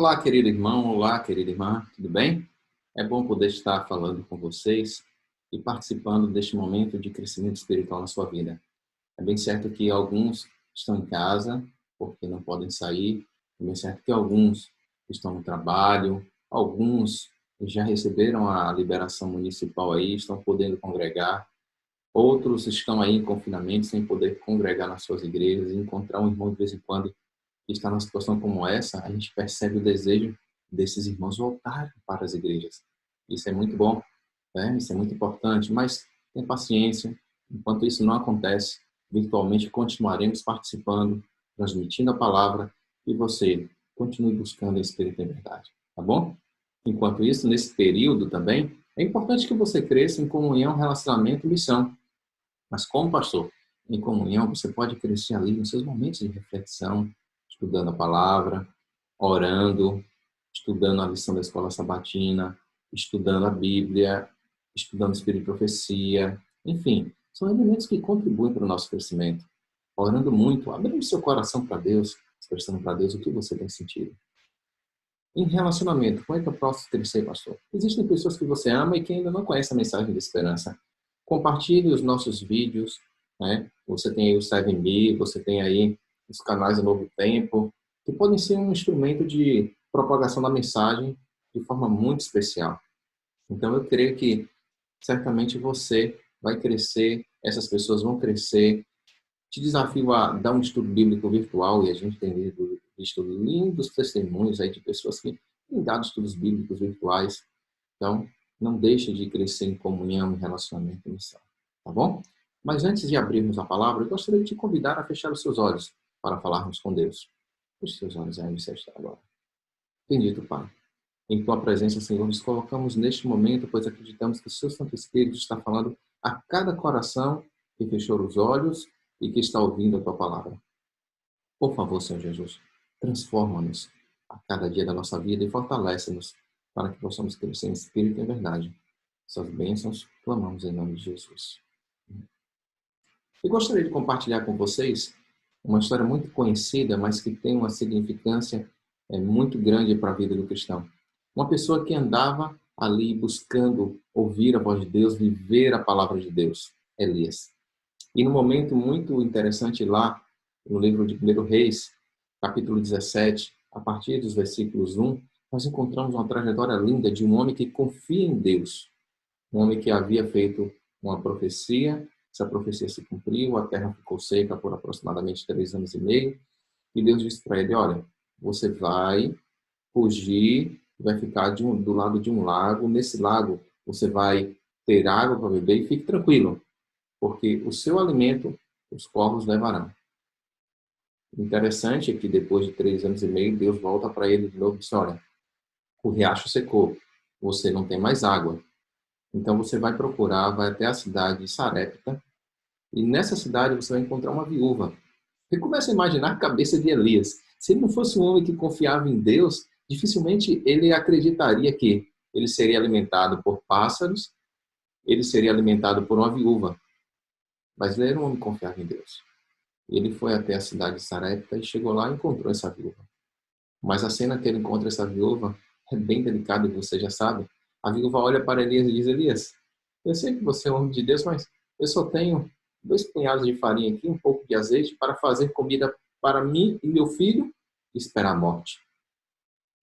Olá, querido irmão, olá, querida irmã, tudo bem? É bom poder estar falando com vocês e participando deste momento de crescimento espiritual na sua vida. É bem certo que alguns estão em casa, porque não podem sair. É bem certo que alguns estão no trabalho, alguns já receberam a liberação municipal aí, estão podendo congregar. Outros estão aí em confinamento, sem poder congregar nas suas igrejas e encontrar um irmão de vez em quando que está numa situação como essa. A gente percebe o desejo desses irmãos voltarem para as igrejas. Isso é muito bom, né? Isso é muito importante, mas tenha paciência. Enquanto isso não acontece, virtualmente continuaremos participando, transmitindo a palavra e você continue buscando a Espírito em verdade, tá bom? Enquanto isso, nesse período também, é importante que você cresça em comunhão, relacionamento e missão. Mas como pastor, em comunhão, você pode crescer ali nos seus momentos de reflexão, estudando a palavra, orando, estudando a lição da escola sabatina, estudando a Bíblia, estudando Espírito e Profecia. Enfim, são elementos que contribuem para o nosso crescimento. Orando muito, abrindo seu coração para Deus, expressando para Deus o que você tem sentido. Em relacionamento, como é que eu posso crescer, pastor? Existem pessoas que você ama e que ainda não conhecem a mensagem de esperança. Compartilhe os nossos vídeos, né? Você tem aí o 7B, você tem aí os canais do Novo Tempo, que podem ser um instrumento de propagação da mensagem de forma muito especial. Então, eu creio que certamente você vai crescer, essas pessoas vão crescer. Te desafio a dar um estudo bíblico virtual, e a gente tem visto lindos testemunhos aí de pessoas que têm dado estudos bíblicos virtuais. Então, não deixe de crescer em comunhão, em relacionamento e missão, tá bom? Mas antes de abrirmos a palavra, eu gostaria de te convidar a fechar os seus olhos para falarmos com Deus. Feche seus olhos aí, você está agora. Bendito Pai, em Tua presença, Senhor, nos colocamos neste momento, pois acreditamos que o Seu Santo Espírito está falando a cada coração que fechou os olhos e que está ouvindo a Tua palavra. Por favor, Senhor Jesus, transforma-nos a cada dia da nossa vida e fortalece-nos para que possamos crescer em espírito e em verdade. Essas bênçãos clamamos em nome de Jesus. Eu gostaria de compartilhar com vocês uma história muito conhecida, mas que tem uma significância muito grande para a vida do cristão. Uma pessoa que andava ali buscando ouvir a voz de Deus, viver a palavra de Deus, Elias. E num momento muito interessante lá, no livro de 1 Reis, capítulo 17, a partir dos versículos 1, nós encontramos uma trajetória linda de um homem que confia em Deus. Um homem que havia feito uma profecia, essa profecia se cumpriu, a terra ficou seca por aproximadamente 3 anos e meio, e Deus disse para ele, olha, você vai fugir, vai ficar do lado de um lago, nesse lago você vai ter água para beber e fique tranquilo, porque o seu alimento os corvos levarão. Interessante é que depois de 3 anos e meio, Deus volta para ele de novo e diz, olha, o riacho secou, você não tem mais água. Então você vai procurar, vai até a cidade de Sarepta, e nessa cidade você vai encontrar uma viúva. Você começa a imaginar a cabeça de Elias. Se ele não fosse um homem que confiava em Deus, dificilmente ele acreditaria que ele seria alimentado por pássaros, ele seria alimentado por uma viúva. Mas ele era um homem que confiava em Deus. Ele foi até a cidade de Sarepta e chegou lá e encontrou essa viúva. Mas a cena que ele encontra essa viúva é bem delicada, e você já sabe. A viúva olha para Elias e diz, Elias, eu sei que você é um homem de Deus, mas eu só tenho 2 punhados de farinha aqui, um pouco de azeite, para fazer comida para mim e meu filho e esperar a morte.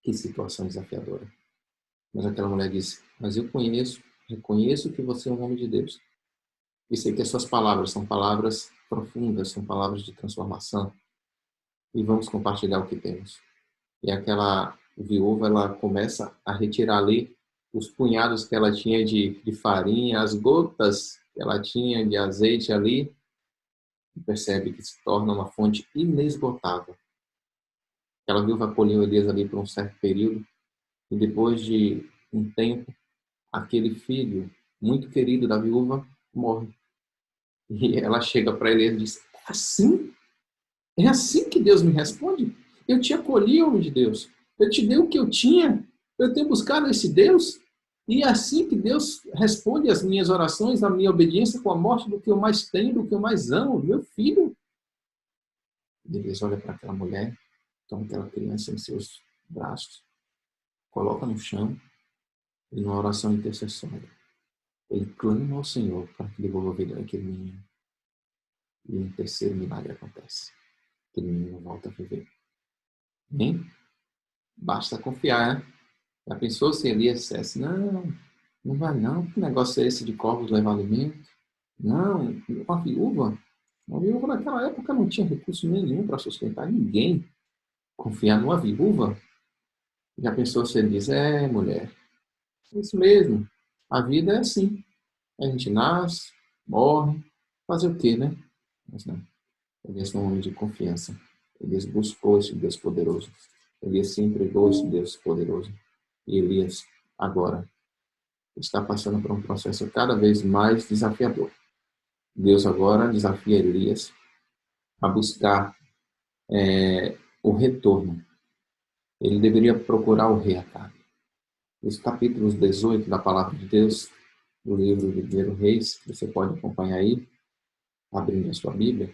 Que situação desafiadora. Mas aquela mulher disse, mas eu reconheço que você é um homem de Deus. E sei que as suas palavras são palavras profundas, são palavras de transformação. E vamos compartilhar o que temos. E aquela viúva, ela começa a retirar ali os punhados que ela tinha de farinha, as gotas que ela tinha de azeite ali, e percebe que se torna uma fonte inesgotável. Aquela viúva acolheu Elias ali por um certo período, e depois de um tempo, aquele filho muito querido da viúva morre. E ela chega para Elias e diz, é assim? É assim que Deus me responde? Eu te acolhi, homem de Deus. Eu te dei o que eu tinha. Eu tenho buscado esse Deus. E é assim que Deus responde às minhas orações, à minha obediência com a morte do que eu mais tenho, do que eu mais amo, meu filho. Deus olha para aquela mulher, toma aquela criança em seus braços coloca no chão e numa oração intercessória, ele clama ao Senhor para que devolva a vida daquele menino. E um terceiro milagre acontece. Aquele menino volta a viver. Bem, basta confiar, né? Já pensou se Elias dissesse, não, não vai não, que negócio é esse de corvos levar alimento? Não, uma viúva naquela época não tinha recurso nenhum para sustentar ninguém. Confiar numa viúva? Já pensou se ele diz, mulher, é isso mesmo, a vida é assim. A gente nasce, morre, fazer o quê, né? Mas não, Elias é um homem de confiança. Elias buscou esse Deus poderoso. Elias se entregou a esse Deus poderoso. E Elias, agora, está passando por um processo cada vez mais desafiador. Deus agora desafia Elias a buscar o retorno. Ele deveria procurar o rei Acabe. Os capítulos 18 da Palavra de Deus, do livro de 1 Reis, você pode acompanhar aí, abrindo a sua Bíblia.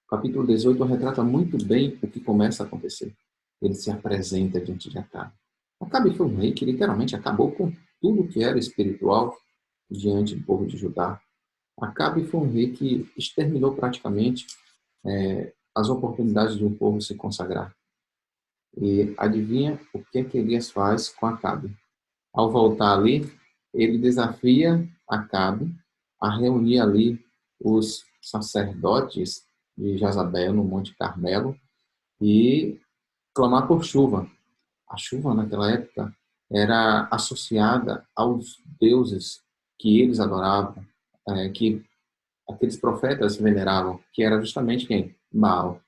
O capítulo 18 retrata muito bem o que começa a acontecer. Ele se apresenta diante de Acabe. Acabe foi um rei que literalmente acabou com tudo que era espiritual diante do povo de Judá. Acabe foi um rei que exterminou praticamente as oportunidades de um povo se consagrar. E adivinha o que Elias faz com Acabe? Ao voltar ali, ele desafia Acabe a reunir ali os sacerdotes de Jezabel no Monte Carmelo e clamar por chuva. A chuva naquela época era associada aos deuses que eles adoravam, que aqueles profetas veneravam, que era justamente quem? Baal.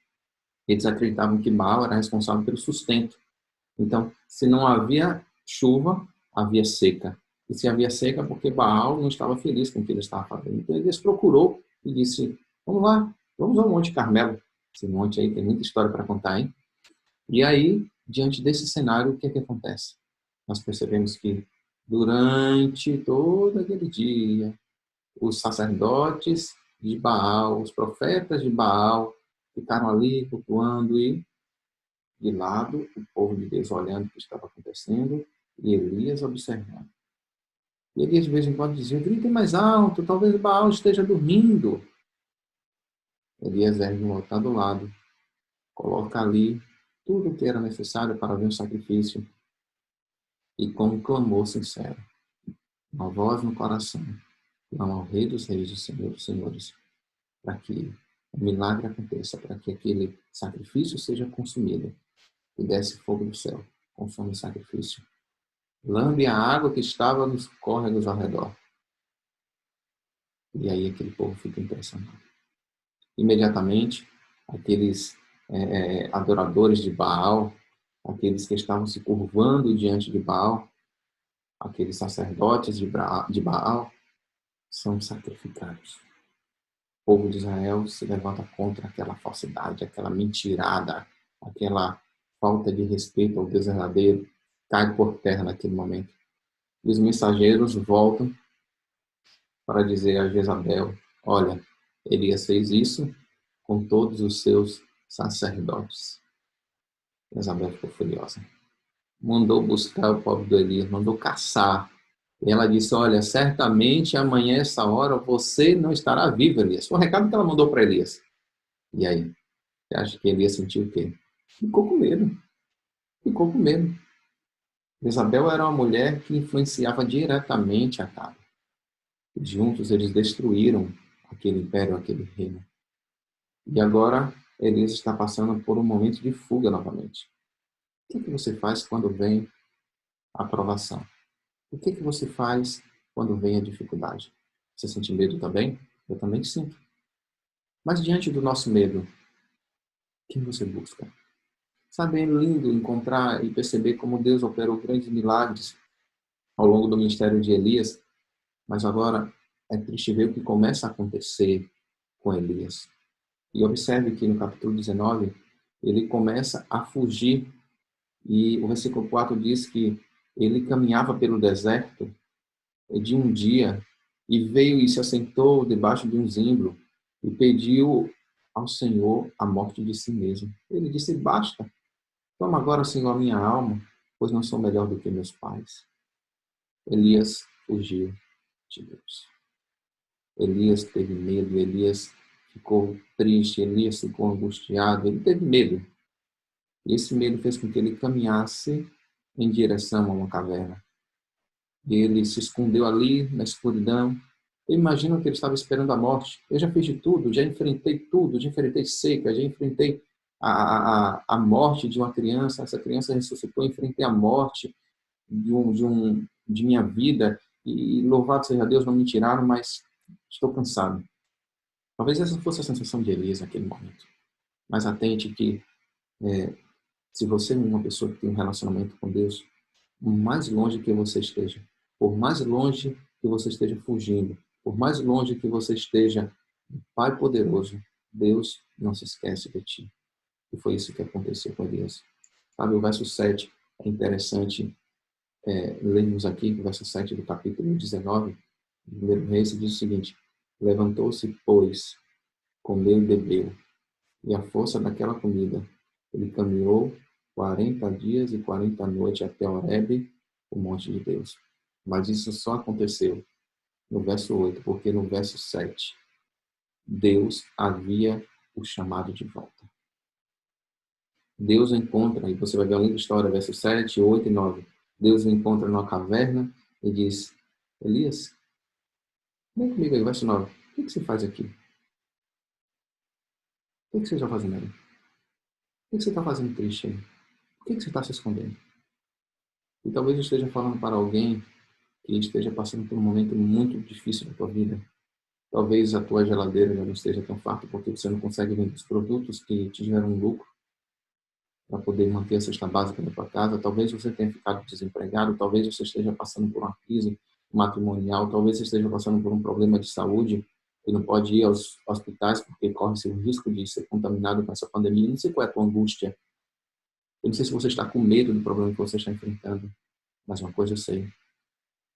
Eles acreditavam que Baal era responsável pelo sustento. Então, se não havia chuva, havia seca. E se havia seca, porque Baal não estava feliz com o que ele estava fazendo. Então, ele procurou e disse, vamos lá, vamos ao Monte Carmelo. Esse monte aí tem muita história para contar, hein? E aí, diante desse cenário, o que é que acontece? Nós percebemos que durante todo aquele dia, os sacerdotes de Baal, os profetas de Baal, ficaram ali cultuando e, de lado, o povo de Deus olhando o que estava acontecendo e Elias observando. E Elias, de vez em quando, dizia, gritem mais alto, talvez Baal esteja dormindo. Elias ergue um altar do lado, coloca ali tudo o que era necessário para ver o sacrifício e com um clamor sincero, uma voz no coração, clama ao Rei dos Reis e Senhor dos Senhores, para que o milagre aconteça, para que aquele sacrifício seja consumido e desce fogo do céu, consome o sacrifício. Lambe a água que estava nos córregos ao redor. E aí aquele povo fica impressionado. Imediatamente, aqueles adoradores de Baal, aqueles que estavam se curvando diante de Baal, aqueles sacerdotes de Baal, são sacrificados. O povo de Israel se levanta contra aquela falsidade, aquela mentirada, aquela falta de respeito ao Deus verdadeiro, cai por terra naquele momento. E os mensageiros voltam para dizer a Jezabel, olha, Elias fez isso com todos os seus sacerdotes. Jezabel ficou furiosa. Mandou buscar o pobre do Elias, mandou caçar. E ela disse, olha, certamente amanhã, essa hora, você não estará vivo, Elias. Foi o recado que ela mandou para Elias. E aí? Você acha que Elias sentiu o quê? Ficou com medo. Ficou com medo. Jezabel era uma mulher que influenciava diretamente Acabe. Juntos eles destruíram aquele império, aquele reino. E agora Elias está passando por um momento de fuga novamente. O que você faz quando vem a provação? O que você faz quando vem a dificuldade? Você sente medo também? Eu também sinto. Mas diante do nosso medo, quem você busca? Sabe, é lindo encontrar e perceber como Deus operou grandes milagres ao longo do ministério de Elias, mas agora é triste ver o que começa a acontecer com Elias. E observe que no capítulo 19, ele começa a fugir e o versículo 4 diz que ele caminhava pelo deserto de um dia e veio e se assentou debaixo de um zimbro e pediu ao Senhor a morte de si mesmo. Ele disse, basta, toma agora, Senhor, a minha alma, pois não sou melhor do que meus pais. Elias fugiu de Deus. Elias teve medo, Elias ficou triste, Elias ficou angustiado, ele teve medo. E esse medo fez com que ele caminhasse em direção a uma caverna. E ele se escondeu ali na escuridão. Eu imagino que ele estava esperando a morte. Eu já fiz de tudo, já enfrentei seca, já enfrentei a morte de uma criança. Essa criança ressuscitou, enfrentei a morte de minha vida. E louvado seja Deus, não me tiraram, mas estou cansado. Talvez essa fosse a sensação de Elias naquele momento. Mas atente que se você é uma pessoa que tem um relacionamento com Deus, por mais longe que você esteja, por mais longe que você esteja fugindo, por mais longe que você esteja, Pai poderoso, Deus não se esquece de ti. E foi isso que aconteceu com Elias. Sabe, o verso 7 é interessante lermos aqui, o verso 7 do capítulo 19, do 1 Reis, diz o seguinte: levantou-se, pois, comeu e bebeu, e a força daquela comida, ele caminhou 40 dias e 40 noites até Horebe, o monte de Deus. Mas isso só aconteceu no verso 8, porque no verso 7, Deus havia o chamado de volta. Deus o encontra, e você vai ver a linda história, versos 7, 8 e 9. Deus o encontra numa caverna e diz: Elias, vem comigo aí, verso 9. O que você faz aqui? O que você está fazendo aí? O que você está fazendo triste aí? Por que você está se escondendo? E talvez eu esteja falando para alguém que esteja passando por um momento muito difícil na tua vida. Talvez a tua geladeira já não esteja tão farta porque você não consegue vender os produtos que te geram um lucro para poder manter a cesta básica da tua casa. Talvez você tenha ficado desempregado, talvez você esteja passando por uma crise matrimonial, talvez você esteja passando por um problema de saúde e não pode ir aos hospitais porque corre-se o risco de ser contaminado com essa pandemia. Não sei qual é a tua angústia. Eu não sei se você está com medo do problema que você está enfrentando, mas uma coisa eu sei: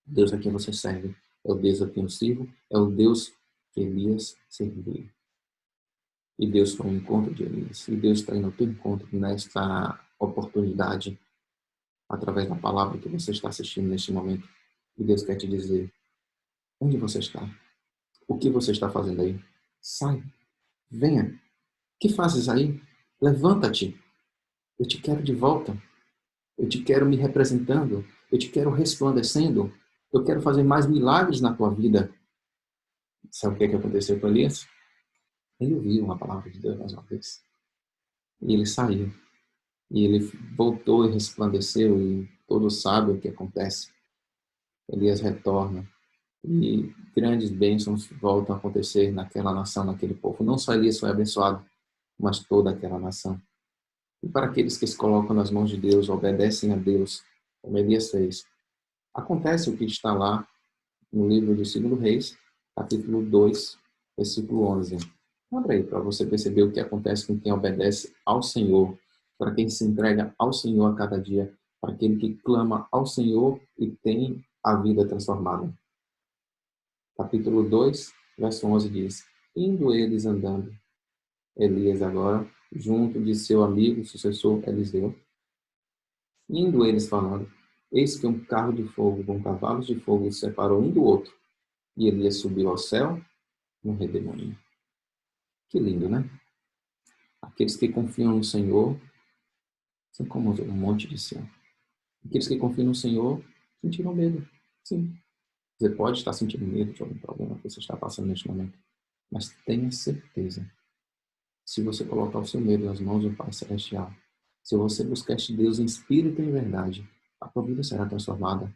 Deus a quem você serve é o Deus a quem eu sirvo, é o Deus que Elias serviu. E Deus foi ao encontro de Elias. E Deus está indo ao teu encontro nesta oportunidade, através da palavra que você está assistindo neste momento. E Deus quer te dizer: onde você está? O que você está fazendo aí? Sai, venha. O que fazes aí? Levanta-te. Eu te quero de volta. Eu te quero me representando. Eu te quero resplandecendo. Eu quero fazer mais milagres na tua vida. Sabe o que aconteceu com Elias? Ele ouviu uma palavra de Deus mais uma vez. E ele saiu. E ele voltou e resplandeceu. E todos sabem o que acontece. Elias retorna. E grandes bênçãos voltam a acontecer naquela nação, naquele povo. Não só Elias foi abençoado, mas toda aquela nação. E para aqueles que se colocam nas mãos de Deus, obedecem a Deus, como Elias fez, acontece o que está lá no livro de 2 Reis, capítulo 2, versículo 11. Abra aí para você perceber o que acontece com quem obedece ao Senhor, para quem se entrega ao Senhor a cada dia, para aquele que clama ao Senhor e tem a vida transformada. Capítulo 2, verso 11 diz: indo eles andando, Elias agora, junto de seu amigo, sucessor Eliseu, indo eles falando, eis que um carro de fogo com cavalos de fogo se separou um do outro, e Elias subiu ao céu num redemoinho. Que lindo, né? Aqueles que confiam no Senhor são como um monte de céu. Aqueles que confiam no Senhor sentiram medo. Sim. Você pode estar sentindo medo de algum problema que você está passando neste momento, mas tenha certeza, se você colocar o seu medo nas mãos do Pai Celestial, se você buscar este Deus em espírito e em verdade, a tua vida será transformada.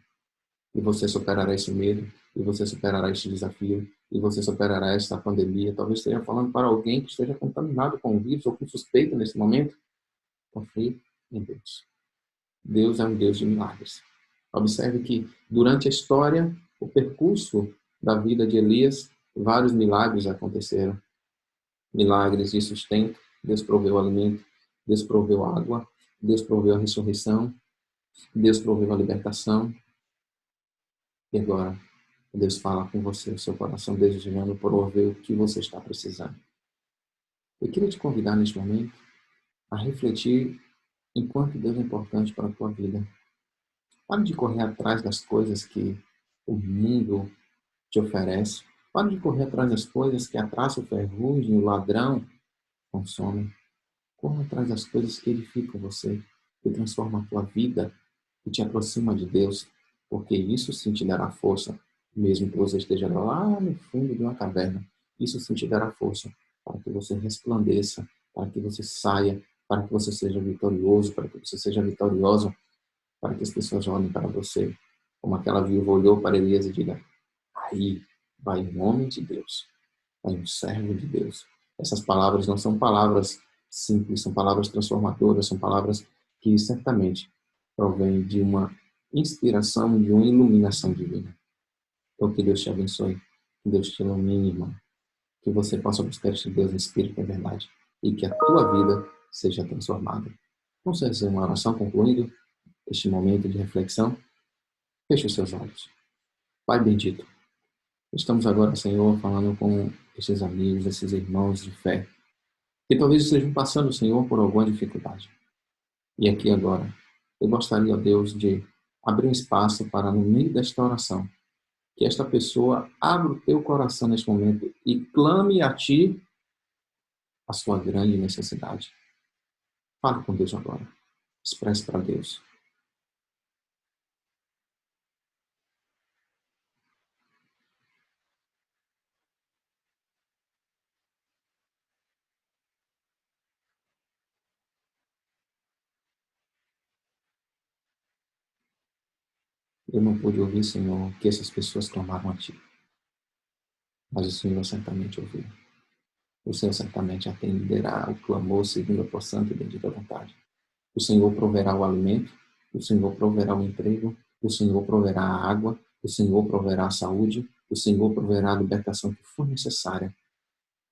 E você superará esse medo, e você superará este desafio, e você superará esta pandemia. Talvez esteja falando para alguém que esteja contaminado com o vírus ou com suspeita nesse momento. Confie em Deus. Deus é um Deus de milagres. Observe que durante a história, o percurso da vida de Elias, vários milagres aconteceram. Milagres de sustento, Deus proveu alimento, Deus proveu água, Deus proveu a ressurreição, Deus proveu a libertação. E agora, Deus fala com você, o seu coração desejando prover o que você está precisando. Eu queria te convidar neste momento a refletir em quanto Deus é importante para a tua vida. Pare de correr atrás das coisas que o mundo te oferece. Pare de correr atrás das coisas que a traça, o ferrugem, o ladrão consomem. Corra atrás das coisas que edificam você, que transformam a tua vida, que te aproxima de Deus, porque isso sim te dará força, mesmo que você esteja lá no fundo de uma caverna. Isso sim te dará força para que você resplandeça, para que você saia, para que você seja vitorioso, para que você seja vitoriosa, para que as pessoas olhem para você, como aquela viúva olhou para Elias e diga: aí vai um homem de Deus, vai um servo de Deus. Essas palavras não são palavras simples, são palavras transformadoras, são palavras que certamente provêm de uma inspiração, de uma iluminação divina. Então, que Deus te abençoe, que Deus te ilumine, irmão, que você possa buscar este Deus em espírito e verdade, e que a tua vida seja transformada. Vamos fazer uma oração concluindo este momento de reflexão. Feche os seus olhos. Pai bendito, estamos agora, Senhor, falando com esses amigos, esses irmãos de fé, que talvez estejam passando, Senhor, por alguma dificuldade. E aqui agora, eu gostaria, ó Deus, de abrir um espaço para, no meio desta oração, que esta pessoa abra o teu coração neste momento e clame a Ti a sua grande necessidade. Fale com Deus agora. Expresse para Deus. Eu não pude ouvir, Senhor, que essas pessoas clamaram a Ti. Mas o Senhor certamente ouviu. O Senhor certamente atenderá o clamor segundo a tua santa e bendita vontade. O Senhor proverá o alimento, o Senhor proverá o emprego, o Senhor proverá a água, o Senhor proverá a saúde, o Senhor proverá a libertação que for necessária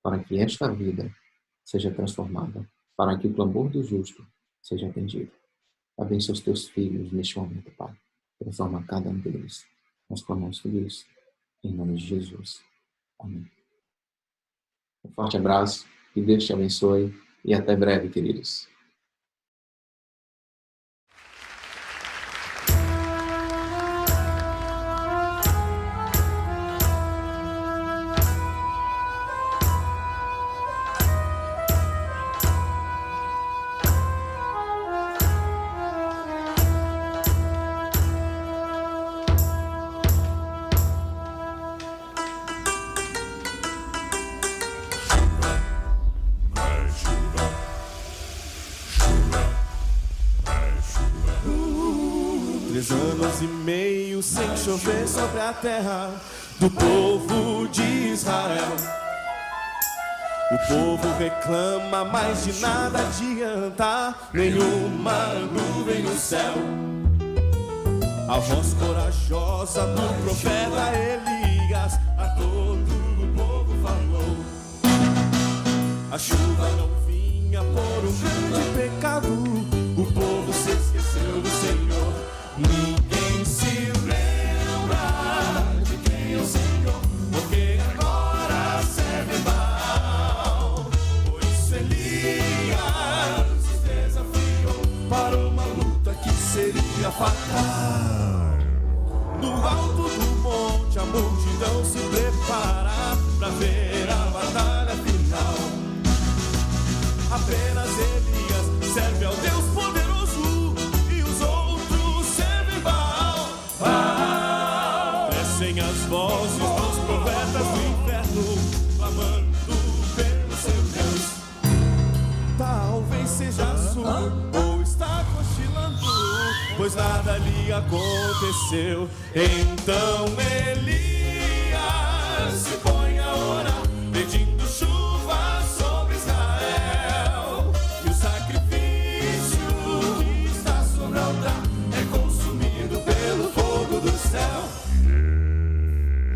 para que esta vida seja transformada, para que o clamor do justo seja atendido. Abençoa os teus filhos neste momento, Pai. Transforma cada um deles. Nós clamamos por isso, em nome de Jesus. Amém. Um forte abraço, que Deus te abençoe e até breve, queridos. Anos e meio sem chover sobre a terra do povo de Israel. O povo reclama, mas de nada adianta, nenhuma nuvem no céu. A voz corajosa do profeta Elias a todo o povo falou. A chuva não vinha por um grande pecado, o povo se esqueceu do Senhor. Ninguém se lembra de quem é o Senhor, porque agora serve mal. Por isso Elias os desafiou para uma luta que seria fatal. No alto do monte a multidão se prepara para ver a batalha final. Apenas Elias serve ao Deus poderoso e os outros servem Baal. Descem as vozes dos profetas do inferno, clamando pelo seu Deus. Talvez seja surdo ou está cochilando, pois nada lhe aconteceu. Então Elias se põe a orar, pedindo chuva sobre Israel. E o sacrifício que está sobre o altar é consumido pelo fogo do céu.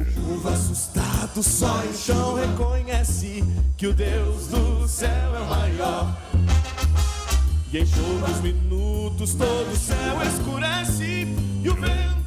O povo assustado só então reconhece que o Deus do céu é o maior. E em poucos minutos todo o céu escurece e o vento